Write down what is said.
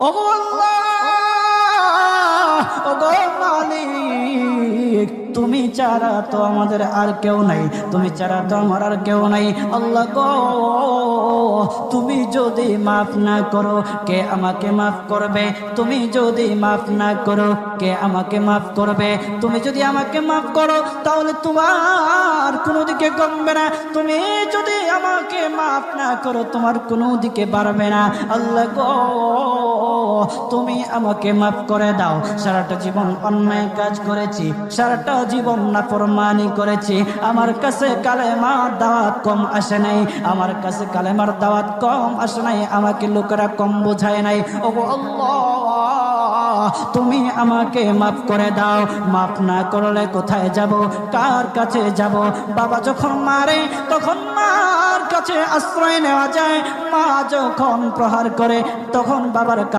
ওগো আল্লাহ, ওগো মালিক, তুমি ছাড়া তো আমাদের আর কেউ নাই, তুমি ছাড়া তো আমার আর কেউ নাই। আল্লাহ গো, তুমি যদি মাফ না করো কে আমাকে মাফ করবে? তুমি যদি মাফ না করো কে আমাকে মাফ করবে? তুমি যদি আমাকে মাফ করো তাহলে তোমার কোনো দিকে কমবে না, তুমি যদি আমাকে মাফ না করো তোমার কোনো দিকে বাড়বে না। আল্লাহ গো, তুমি আমাকে মাফ করে দাও। সারাটা জীবন অন্যায় কাজ করেছি, সারাটা জীবন নাফরমানি করেছি, আমার কাছে কালেমার দাওয়াত কম আসে নাই, আমার কাছে কালেমার দাওয়াত কম আসে নাই, আমাকে লোকেরা কম বোঝায় নাই। ওগো আল্লাহ, তুমি আমাকে মাফ করে দাও। মাফ না করলে কোথায় যাব, কার কাছে যাব? বাবা যখন মারে তখন মার কাছে আশ্রয় নেওয়া যায়, মা যখন প্রহার করে তখন বাবার